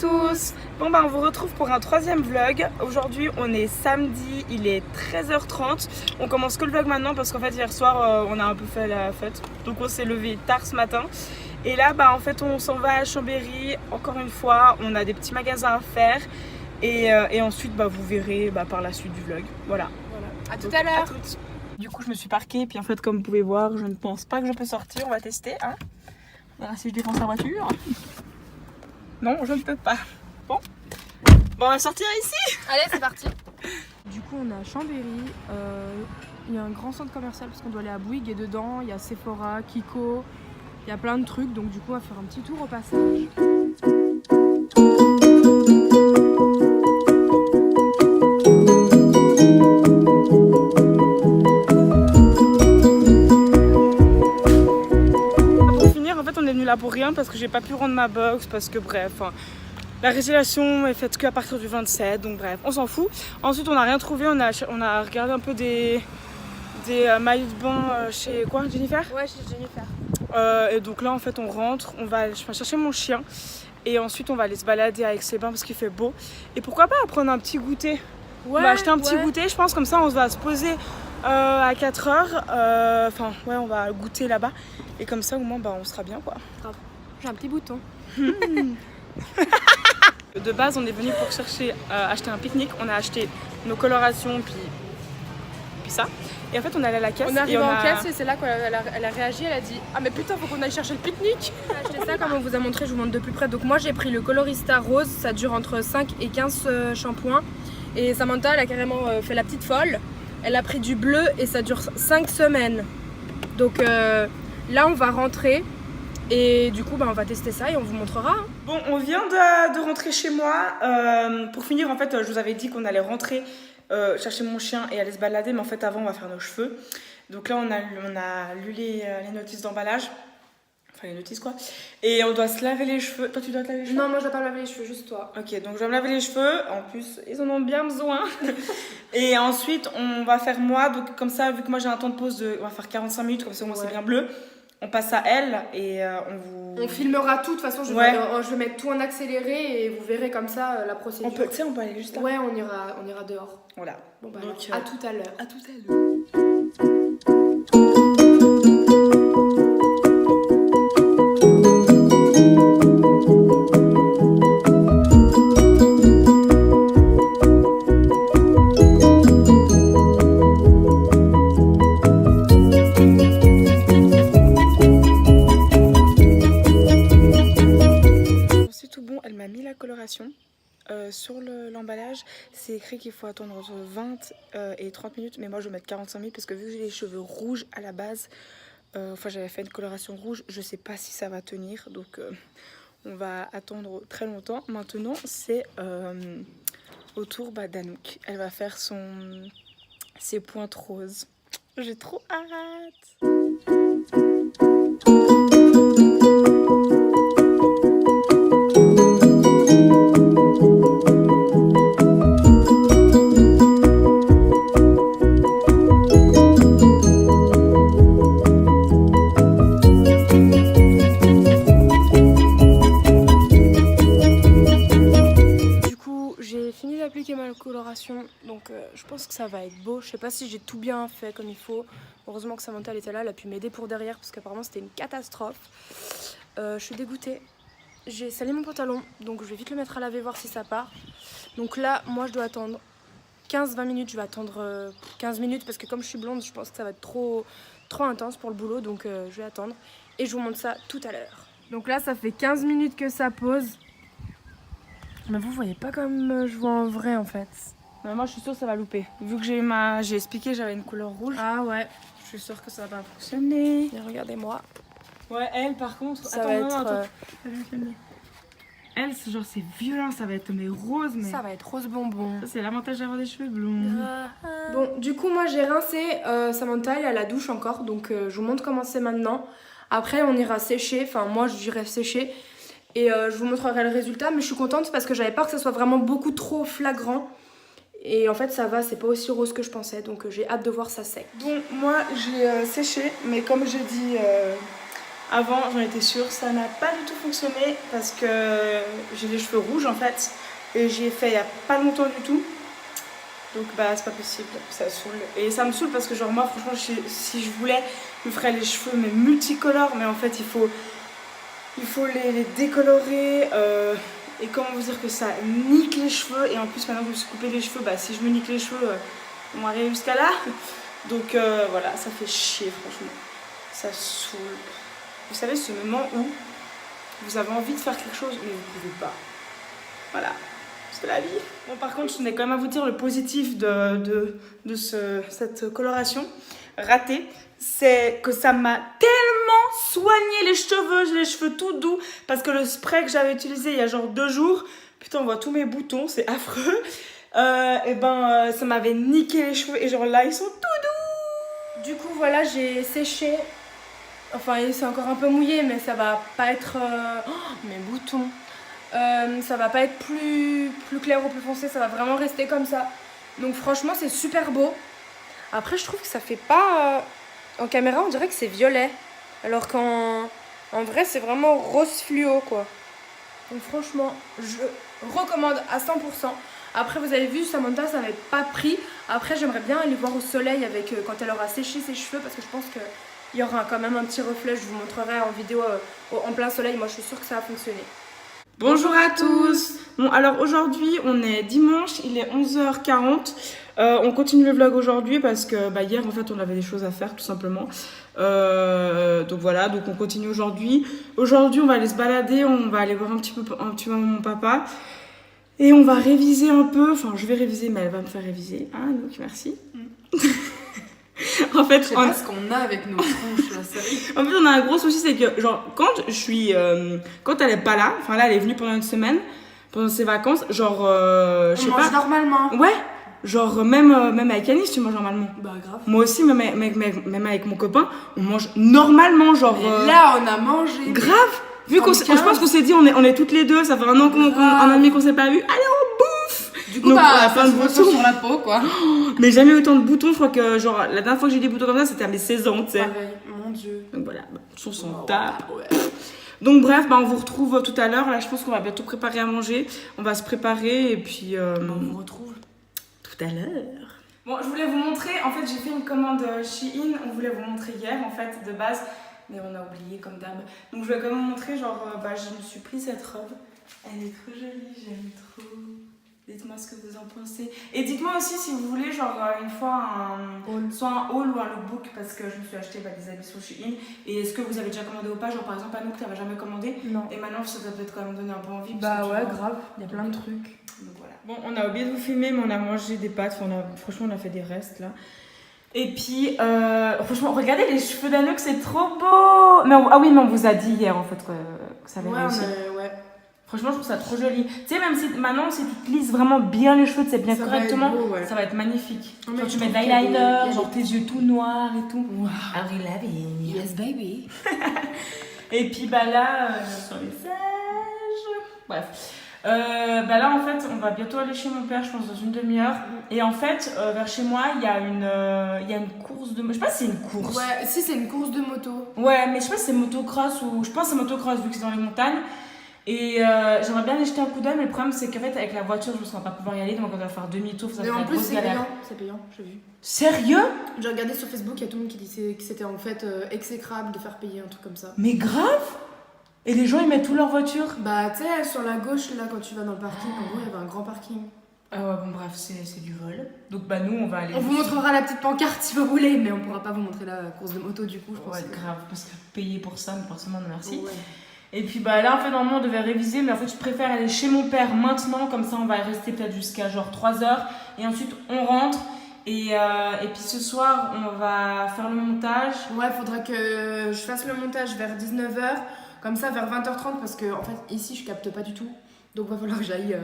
tous. Bon bah on vous retrouve pour un troisième vlog. Aujourd'hui on est samedi, il est 13h30. On commence que le vlog maintenant parce qu'en fait hier soir on a un peu fait la fête. Donc on s'est levé tard ce matin. Et là bah en fait on s'en va à Chambéry. Encore une fois on a des petits magasins à faire. Et ensuite bah, vous verrez par la suite du vlog. Voilà. À tout à l'heure. Du coup je me suis parquée et puis en fait comme vous pouvez voir je ne pense pas que je peux sortir. On va tester hein. Voilà si je défonce la voiture. Non, je ne peux pas. Bon, on va sortir ici. Allez, c'est parti. Du coup, on est à Chambéry. Il y a un grand centre commercial parce qu'on doit aller à Bouygues et dedans, il y a Sephora, Kiko. Il y a plein de trucs. Donc, du coup, on va faire un petit tour au passage. Là pour rien parce que j'ai pas pu rendre ma box parce que bref la résiliation est faite qu'à partir du 27 donc bref on s'en fout. Ensuite on n'a rien trouvé, on a regardé un peu des maillots de bain chez quoi Jennifer. Ouais, chez Jennifer. Et donc là en fait on rentre, je vais chercher mon chien et ensuite on va aller se balader avec ses bains parce qu'il fait beau et pourquoi pas prendre un petit goûter. On va acheter un petit goûter je pense, comme ça on va se poser à 4h, on va goûter là-bas et comme ça au moins on sera bien quoi. J'ai un petit bouton. De base on est venu pour chercher acheter un pique-nique, on a acheté nos colorations puis ça et en fait on est allé à la caisse. On est arrivé en caisse et c'est là qu'elle a réagi, elle a dit ah mais putain faut qu'on aille chercher le pique-nique. On a acheté ça comme on vous a montré, je vous montre de plus près. Donc moi j'ai pris le Colorista rose, ça dure entre 5 et 15 shampoings et Samantha elle a carrément fait la petite folle. Elle a pris du bleu et ça dure 5 semaines. Donc là on va rentrer et du coup on va tester ça et on vous montrera. Bon on vient de rentrer chez moi. Pour finir en fait je vous avais dit qu'on allait rentrer chercher mon chien et aller se balader, mais en fait avant on va faire nos cheveux. Donc là on a lu les notices d'emballage. Enfin les notices quoi. Et on doit se laver les cheveux. Toi tu dois te laver les cheveux? Non moi je dois pas me laver les cheveux, juste toi. Ok donc je dois me laver les cheveux. En plus ils en ont bien besoin. Et ensuite on va faire moi. Donc comme ça vu que moi j'ai un temps de pause on va faire 45 minutes comme ça moi c'est bien bleu. On passe à elle et on filmera tout, de toute façon je vais mettre tout en accéléré et vous verrez comme ça la procédure. On peut aller juste là. Ouais on ira dehors. Voilà. Bon bah donc à tout à l'heure. À tout à l'heure. Sur l'emballage, c'est écrit qu'il faut attendre entre 20 et 30 minutes, mais moi je vais mettre 45 minutes parce que vu que j'ai les cheveux rouges à la base, j'avais fait une coloration rouge, je sais pas si ça va tenir, donc on va attendre très longtemps. Maintenant c'est au tour d'Anouk, elle va faire ses pointes roses. J'ai trop hâte. Donc je pense que ça va être beau. Je sais pas si j'ai tout bien fait comme il faut. Heureusement que Samantha elle était là, elle a pu m'aider pour derrière parce qu'apparemment c'était une catastrophe. Je suis dégoûtée. J'ai salé mon pantalon donc je vais vite le mettre à laver voir si ça part. Donc là moi je dois attendre 15-20 minutes. Je vais attendre 15 minutes parce que comme je suis blonde je pense que ça va être trop intense pour le boulot. Donc je vais attendre et je vous montre ça tout à l'heure. Donc là ça fait 15 minutes que ça pose. Mais vous voyez pas comme je vois en vrai en fait. Mais moi je suis sûre que ça va louper. Vu que j'ai expliqué j'avais une couleur rouge. Ah ouais. Je suis sûre que ça va pas fonctionner. Et regardez-moi. Ouais elle par contre. Ça va être. Elle c'est violent, ça va être rose mais. Ça va être rose bonbon. Ça c'est l'avantage d'avoir des cheveux blonds. Bon du coup moi j'ai rincé Samantha, elle est à la douche encore. Donc je vous montre comment c'est maintenant. Après on ira sécher, enfin moi j'irai sécher. Et je vous montrerai le résultat, mais je suis contente parce que j'avais peur que ça soit vraiment beaucoup trop flagrant. Et en fait ça va, c'est pas aussi rose que je pensais, donc j'ai hâte de voir ça sec. Bon, moi j'ai séché, mais comme j'ai dit Avant, j'en étais sûre, ça n'a pas du tout fonctionné parce que j'ai les cheveux rouges en fait. Et j'y ai fait il y a pas longtemps du tout. Donc bah c'est pas possible, ça saoule. Et ça me saoule parce que genre moi franchement si je voulais, je me ferais les cheveux mais multicolores. Mais en fait il faut les décolorer. Et comment vous dire que ça nique les cheveux. Et en plus maintenant que je me suis coupé les cheveux, bah si je me nique les cheveux, on va arriver jusqu'à là. Donc voilà, ça fait chier franchement. Ça saoule. Vous savez ce moment où vous avez envie de faire quelque chose mais vous pouvez pas. Voilà. C'est la vie. Bon, par contre, je tenais quand même à vous dire le positif de cette coloration ratée. C'est que ça m'a tellement soigné les cheveux. J'ai les cheveux tout doux. Parce que le spray que j'avais utilisé il y a genre 2 jours, putain, on voit tous mes boutons, c'est affreux. Ça m'avait niqué les cheveux. Et genre là, ils sont tout doux. Du coup, voilà, j'ai séché. Enfin, c'est encore un peu mouillé, mais ça va pas être... mes boutons. Ça va pas être plus clair ou plus foncé, ça va vraiment rester comme ça. Donc franchement c'est super beau. Après je trouve que ça fait pas... En caméra on dirait que c'est violet. Alors qu'en vrai c'est vraiment rose fluo quoi. Donc franchement je recommande à 100%. Après vous avez vu Samantha ça n'avait pas pris. Après j'aimerais bien aller voir au soleil avec quand elle aura séché ses cheveux. Parce que je pense qu'il y aura quand même un petit reflet. Je vous montrerai en vidéo en plein soleil. Moi je suis sûre que ça va fonctionner. Bonjour à tous. Bon alors aujourd'hui on est dimanche, il est 11h40. On continue le vlog aujourd'hui parce que hier en fait on avait des choses à faire tout simplement. Donc voilà, donc on continue aujourd'hui. Aujourd'hui on va aller se balader, on va aller voir un petit peu mon papa. Et on va réviser un peu, enfin je vais réviser mais elle va me faire réviser. Ah donc merci. En fait, je sais pas ce qu'on a avec nos tronches, la série. En fait, on a un gros souci, c'est que, genre, quand elle est pas là, enfin là, elle est venue pendant une semaine, pendant ses vacances, genre, je sais pas. On mange normalement. Ouais, genre, même avec Anis, tu manges normalement. Bah, grave. Moi aussi, même avec mon copain, on mange normalement, genre. Mais là, on a mangé. Grave! Vu qu'on, je pense qu'on s'est dit, on est toutes les deux, ça fait un an un an et demi qu'on s'est pas vu, allez, on bouffe! Du coup, donc, bah, plein de boutons sur la peau, quoi. Mais jamais autant de boutons, je crois que, genre, la dernière fois que j'ai eu des boutons comme ça, c'était à mes 16 ans, tu sais. Pareil, mon dieu. Donc voilà, on s'en tape. Ouais. Donc bref, on vous retrouve tout à l'heure. Là, je pense qu'on va bientôt préparer à manger. On va se préparer et puis... On vous retrouve tout à l'heure. Bon, je voulais vous montrer, en fait, j'ai fait une commande Shein. On voulait vous montrer hier, en fait, de base. Mais on a oublié, comme d'hab. Donc je voulais quand même vous montrer, genre, je me suis pris cette robe. Elle est trop jolie, j'aime trop. Dites-moi ce que vous en pensez. Et dites-moi aussi si vous voulez, genre, une fois, soit un haul ou un lookbook, parce que je me suis acheté des habits sur Shein. Et est-ce que vous avez déjà commandé ou pas? Genre, par exemple, Anouk, t'avais jamais commandé? Non. Et maintenant, ça doit peut-être quand même donner un peu envie. Bah ouais, grave, il y a plein de trucs. Donc voilà. Bon, on a oublié de vous filmer, mais on a mangé des pâtes. Franchement, on a fait des restes là. Et puis, franchement, regardez les cheveux d'Anouk, c'est trop beau! Mais ah oui, mais on vous a dit hier en fait que ça avait réussi. Ouais. Franchement, je trouve ça trop joli. Tu sais, même si maintenant, si tu plisses vraiment bien les cheveux, tu sais, bien ça correctement, va être beau, ouais. ça va être magnifique. Oh, genre, mais tu je mets de trouve qu'il y a l'eyeliner, des- genre tes yeux tout noirs et tout. Wow. I love it. Yes, baby. Et puis, là, sur le message. Bref. Là, en fait, on va bientôt aller chez mon père, je pense, dans une demi-heure. Et en fait, vers chez moi, il y a une course de... Je sais pas si c'est une course. Ouais, si c'est une course de moto. Ouais, mais je sais pas si c'est motocross ou... Je pense que c'est motocross vu que c'est dans les montagnes. Et j'aimerais bien aller jeter un coup d'œil, mais le problème, c'est qu'en fait, avec la voiture, je pense qu'on va pas pouvoir y aller. Donc, on va faire demi-tour, ça Mais va en être plus, grosse c'est galère. payant. C'est payant, j'ai vu. Sérieux? J'ai regardé sur Facebook, il y a tout le monde qui disait que c'était en fait exécrable de faire payer un truc comme ça. Mais grave. Et les gens, ils mettent tout leur voiture. Bah, tu sais, sur la gauche, là, quand tu vas dans le parking, en gros, il y avait un grand parking. Ah ouais, bon, bref, c'est du vol. Donc, nous, on va aller... On vous montrera la petite pancarte si vous voulez, mais on pourra pas vous montrer la course de moto du coup, je pense. Ouais, grave, parce que payer pour ça, mais forcément, non, merci. Ouais. Et puis là, en fait, normalement, on devait réviser, mais en fait, je préfère aller chez mon père maintenant, comme ça, on va rester peut-être jusqu'à genre 3 heures. Et ensuite, on rentre. Et puis ce soir, on va faire le montage. Ouais, faudra que je fasse le montage vers 19h, comme ça vers 20h30, parce que en fait, ici, je capte pas du tout. Donc, va falloir que j'aille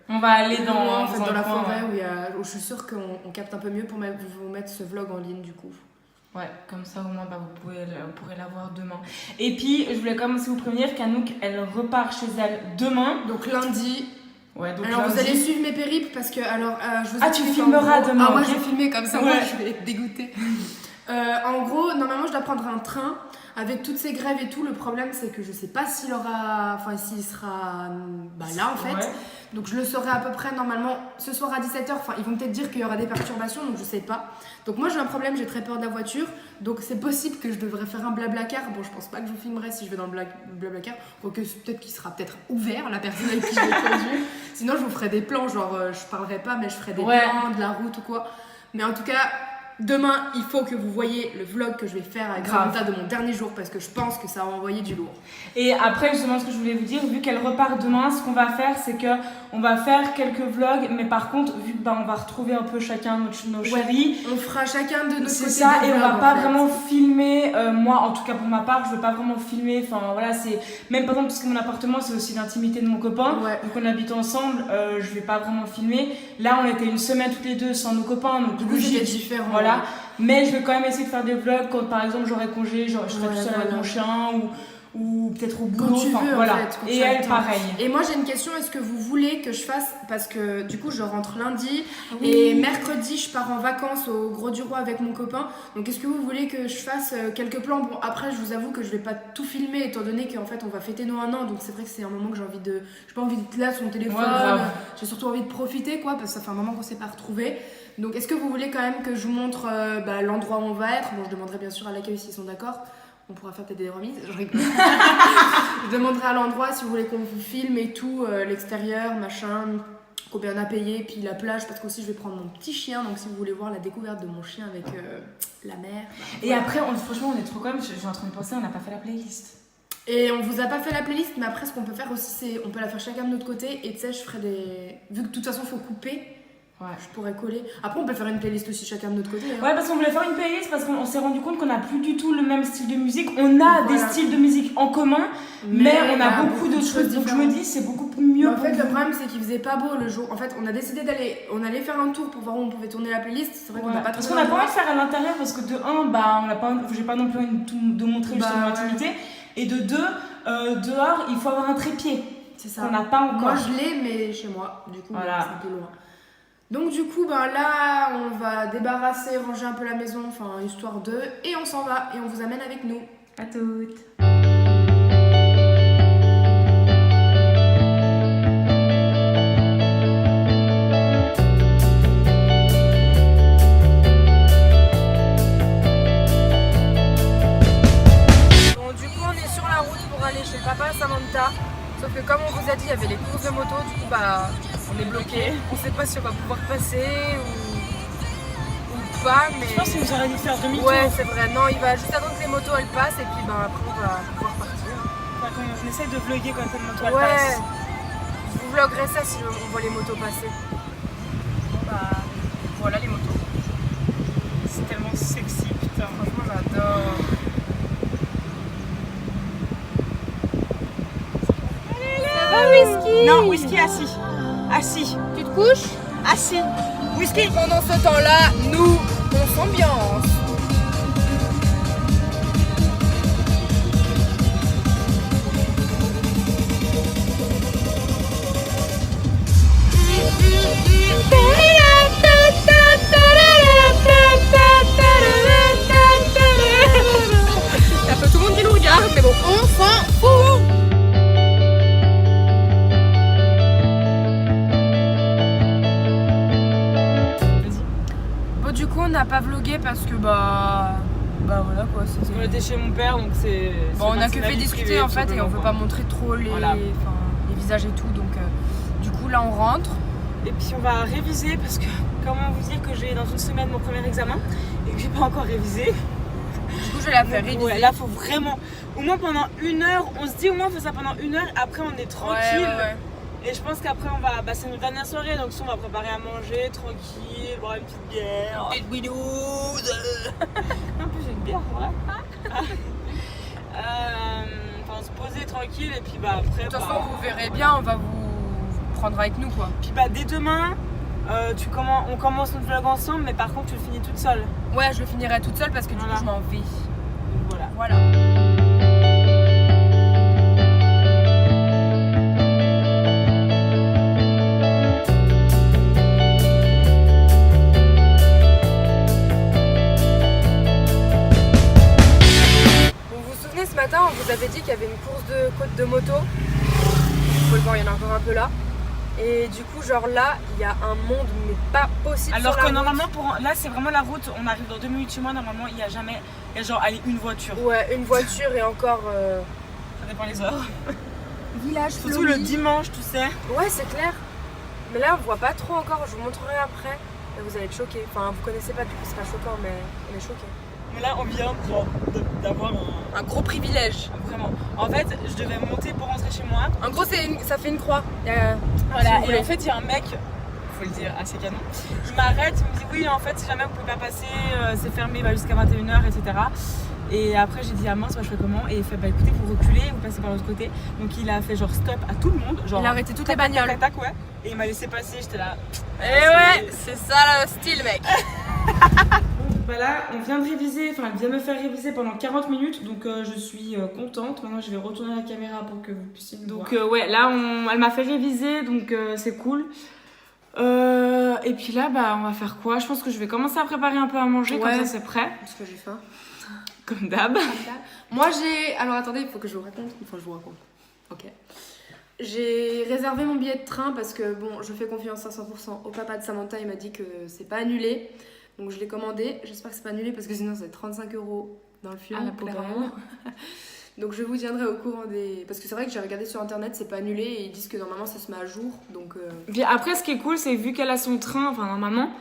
On va aller dans, en fait, dans un la coin, forêt ouais. où je suis sûre qu'on capte un peu mieux pour vous mettre ce vlog en ligne du coup. Ouais, comme ça au moins vous pourrez la voir demain. Et puis je voulais quand même aussi vous prévenir qu'Anouk elle repart chez elle demain. Donc lundi. Ouais, donc alors lundi. vous allez suivre mes périples parce que alors je vous Ah, tu filmeras demain. Ah, moi ok. je vais filmer comme ça, Ouais. moi je vais être dégoûtée. En gros, normalement, je dois prendre un train. Avec toutes ces grèves et tout, le problème, c'est que je sais pas s'il sera là, en fait. Ouais. Donc, je le saurai à peu près, normalement, ce soir à 17h. Enfin, ils vont peut-être dire qu'il y aura des perturbations, donc je sais pas. Donc, moi, j'ai un problème, j'ai très peur de la voiture. Donc, c'est possible que je devrais faire un blablacar. Bon, je pense pas que je vous filmerai si je vais dans le blablacar. Quoique, peut-être qu'il sera peut-être ouvert, la personne avec qui je vais conduire. Sinon, je vous ferai des plans, genre, je parlerai pas, mais je ferai des plans, de la route ou quoi. Mais en tout cas... Demain, il faut que vous voyez le vlog que je vais faire avec Samantha de mon dernier jour parce que je pense que ça va envoyer du lourd. Et après, justement, ce que je voulais vous dire, vu qu'elle repart demain, ce qu'on va faire, c'est que on va faire quelques vlogs, mais par contre, vu que on va retrouver un peu chacun nos chéris, on fera chacun de notre côté. C'est ça, et vlogs, on va pas en fait. vraiment filmer. Moi, en tout cas pour ma part, je veux pas vraiment filmer. Enfin voilà, c'est même par exemple parce que mon appartement, c'est aussi l'intimité de mon copain. Ouais. Donc on habite ensemble, je vais pas vraiment filmer. Là, on était une semaine toutes les deux sans nos copains, donc Du coup, c'était différent. voilà. Mais je vais quand même essayer de faire des vlogs quand par exemple j'aurai congé, genre je serai Ouais, tout seul avec voilà. mon chien ou peut-être au boulot. Quand tu veux, voilà. en fait, quand et tu as le elle, temps. pareil. Et moi, j'ai une question. Est-ce que vous voulez que je fasse... Parce que du coup, je rentre lundi. Oui. Et mercredi, je pars en vacances au Gros du Roi avec mon copain. Donc, est-ce que vous voulez que je fasse quelques plans? Bon, après, je vous avoue que je vais pas tout filmer, étant donné qu'en fait, on va fêter nos 1 an. Donc, c'est vrai que c'est un moment que j'ai envie de... J'ai pas envie d'être là sur mon téléphone. Ouais, grave. J'ai surtout envie de profiter, quoi, parce que ça fait un moment qu'on s'est pas retrouvés. Donc, est-ce que vous voulez quand même que je vous montre l'endroit où on va être? Bon, je demanderai bien sûr à l'accueil s'ils sont d'accord. On pourra faire peut-être des remises, je rigole. Je demanderai à l'endroit si vous voulez qu'on vous filme et tout, l'extérieur, machin, combien on a payé, puis la plage, parce qu'aussi je vais prendre mon petit chien, donc si vous voulez voir la découverte de mon chien avec la mer. Et après, franchement, on est trop comme, je suis en train de penser, on n'a pas fait la playlist. Et on vous a pas fait la playlist, mais après ce qu'on peut faire aussi, c'est on peut la faire chacun de notre côté, et tu sais, je ferai des... Vu que de toute façon, il faut couper. Ouais. Je pourrais coller. Après, on peut faire une playlist aussi chacun de notre côté. Hein. Ouais, parce qu'on voulait faire une playlist parce qu'on s'est rendu compte qu'on n'a plus du tout le même style de musique. On a des styles de musique en commun, mais on a beaucoup de choses. Donc je me dis, c'est beaucoup mieux. En fait, le problème, c'est qu'il faisait pas beau le jour. En fait, on a décidé on allait faire un tour pour voir où on pouvait tourner la playlist. C'est vrai qu'on n'a pas parce trouvé qu'on n'a pas l'endroit. envie de faire à l'intérieur parce que de un, j'ai pas non plus envie de montrer justement l'intimité. Et de deux, dehors, il faut avoir un trépied. C'est ça. On n'a pas encore. Moi, je l'ai, mais chez moi. Du coup, voilà. c'est un peu loin. Donc du coup, là, on va débarrasser, ranger un peu la maison, enfin, histoire de... Et on s'en va, et on vous amène avec nous. À toutes. Bon, du coup, on est sur la route pour aller chez papa Samantha. Sauf que comme on vous a dit, il y avait les courses de moto, du coup, on est bloqué. On sait pas si on va pouvoir passer ou pas, mais... Je pense qu'il nous aurait dû faire demi-tour. Ouais, c'est vrai. Non, il va juste attendre que les motos elles passent et puis après on va pouvoir partir. Enfin, on essaie de vlogger quand une moto Ouais, passe. je vous vloggerai ça si on voit les motos passer. Bon, voilà les motos. C'est tellement sexy, putain. Franchement, j'adore. Ça va, Whisky? Non, whisky assis. Assis. Tu te couches? Assis. Whisky. Pendant ce temps-là, nous, on s'ambiance. Il y a un peu tout le monde qui nous regarde, mais bon, on s'en fout. Bon, du coup, on n'a pas vlogué parce que voilà quoi. On était chez mon père, donc c'est. Bon, on a que fait discuter en fait et on veut pas montrer trop les visages et tout, donc du coup là on rentre. Et puis on va réviser parce que comment vous dire que j'ai dans une semaine mon premier examen et que j'ai pas encore révisé. Du coup je vais la faire réviser. Ouais, là faut vraiment, au moins pendant 1 heure, on se dit au moins on fait ça pendant 1 heure, après on est tranquille. Ouais. Et je pense qu'après on va, c'est notre dernière soirée, donc on va préparer à manger tranquille, boire une petite bière. Petite bidouze. En plus j'ai une bière, voilà. Enfin se poser tranquille et puis après. De toute façon vous verrez bien, on va vous prendre avec nous quoi. Puis dès demain, on commence notre vlog ensemble, mais par contre tu le finis toute seule. Ouais, je le finirai toute seule parce que du coup je m'en vais. Donc Voilà. côte de moto. Vous pouvez le voir, il y en a encore un peu là. Et du coup, genre là, il y a un monde, mais pas possible. Alors sur que la normalement, là c'est vraiment la route, on arrive dans 2 minutes chez moi, normalement il y a genre allez, une voiture. route. Ouais, une voiture et encore. Ça dépend les heures. Village Surtout le dimanche, tu sais. Ouais, c'est clair. Mais là, on voit pas trop encore, je vous montrerai après. Et vous allez être choqués. Enfin, vous connaissez pas, du coup, c'est pas choquant, mais on est choqués. Mais là on vient genre d'avoir Un gros privilège. Vraiment. En fait, je devais monter pour rentrer chez moi. En gros, ça fait une croix. Voilà, Si vous et voulez. en fait, il y a un mec, faut le dire, assez canon. Il m'arrête, il me dit oui, en fait, si jamais vous pouvez pas passer, c'est fermé jusqu'à 21h, etc. Et après, j'ai dit ah mince, moi, je fais comment? Et il fait bah écoutez, vous reculez, vous passez par l'autre côté. Donc il a fait genre stop à tout le monde. Genre, Il a arrêté toutes les tac, tac, bagnoles. tac, tac, ouais. Et il m'a laissé passer, j'étais là. Et ouais, c'est ça le style, mec. Bah là, on vient de réviser, enfin elle vient me faire réviser pendant 40 minutes, donc je suis contente. Maintenant, je vais retourner la caméra pour que vous puissiez me voir. Donc ouais, là, elle m'a fait réviser, donc c'est cool. Et puis là, bah on va faire quoi? Je pense que je vais commencer à préparer un peu à manger, Ouais. comme ça c'est prêt, Parce que j'ai faim. comme d'hab. Moi j'ai. Alors attendez, il faut que je vous raconte. Enfin, je vous raconte. Ok. J'ai réservé mon billet de train parce que bon, je fais confiance à 100% au papa de Samantha. Il m'a dit que c'est pas annulé. Donc je l'ai commandé. J'espère que c'est pas annulé parce que sinon ça va être 35 € dans le fion. Ah, la poubelle. clairement. Donc je vous tiendrai au courant des. Parce que c'est vrai que j'ai regardé sur internet, c'est pas annulé et ils disent que normalement ça se met à jour. Donc. Puis après, ce qui est cool, c'est vu qu'elle a son train, enfin normalement,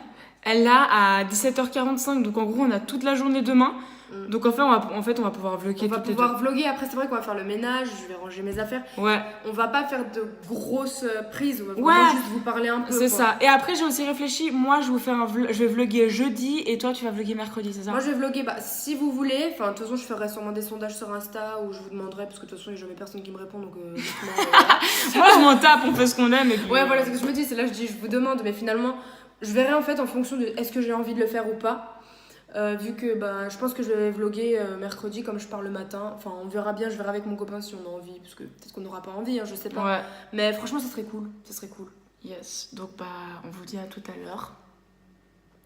elle l'a à 17h45, donc en gros, on a toute la journée demain. Donc en fait, on va pouvoir vlogger On va toutes les pouvoir vlogger. Après, c'est vrai qu'on va faire le ménage. Je vais ranger mes affaires. deux. Ouais. On va pas faire de grosses prises. On va Ouais. vraiment juste vous parler un peu. C'est quoi. ça. Et après, j'ai aussi réfléchi. Moi, je vais vlogger jeudi et toi, tu vas vlogger mercredi, c'est ça? Moi je vais vlogger, bah, si vous voulez, enfin de toute façon je ferai sûrement des sondages sur Insta où je vous demanderai, parce que de toute façon il n'y a jamais personne qui me répond donc honnêtement, voilà. Moi, je m'en tape, on fait ce qu'on aime. Et puis, Ouais voilà, c'est ce que je me dis, c'est là je dis je vous demande, mais finalement je verrai en fait en fonction de est-ce que j'ai envie de le faire ou pas. Vu que bah, je pense que je vais vlogger mercredi comme je pars le matin, enfin on verra bien, je verrai avec mon copain si on a envie, parce que peut-être qu'on n'aura pas envie, hein, je sais pas. Ouais. Mais franchement ça serait cool, ça serait cool. Yes. Donc, bah, on vous dit à tout à l'heure.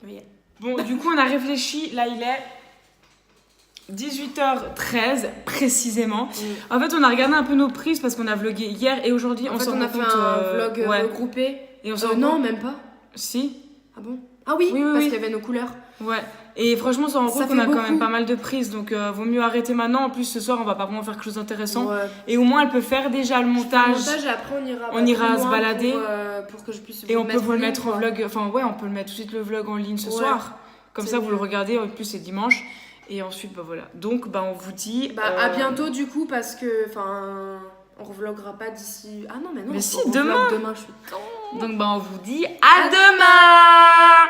Oui. Bon, du coup, on a réfléchi. Là, il est 18h13 précisément. En fait, on a regardé un peu nos prises parce qu'on a vlogué hier et aujourd'hui. En on fait s'en on a rend fait compte, un vlog ouais. regroupé. Et on s'en rend Non compte. même pas. Si. Ah bon? Ah oui, Oui, parce oui. qu'il y avait nos couleurs. Ouais. Et franchement, on s'en rend Ça compte qu'on fait a quand beaucoup. même pas mal de prises. Donc, vaut mieux arrêter maintenant. En plus, ce soir, on va pas vraiment faire quelque chose d'intéressant. Ouais. Et au moins, elle peut faire déjà le montage. Et après on ira, On ira plus se loin balader. pour que je puisse Et vous on peut mettre vous en le ligne, mettre en quoi. vlog. Enfin, ouais, on peut le mettre tout de suite le vlog en ligne ce Ouais. soir. Comme C'est ça, vous le mieux. regardez. En plus, c'est dimanche. Et ensuite, bah voilà. Donc, bah, on vous dit. Bah à bientôt du coup parce que enfin on revloguera pas d'ici. Ah non mais non. Mais on si, revlog demain. Demain je suis. Donc, bah, on vous dit à demain!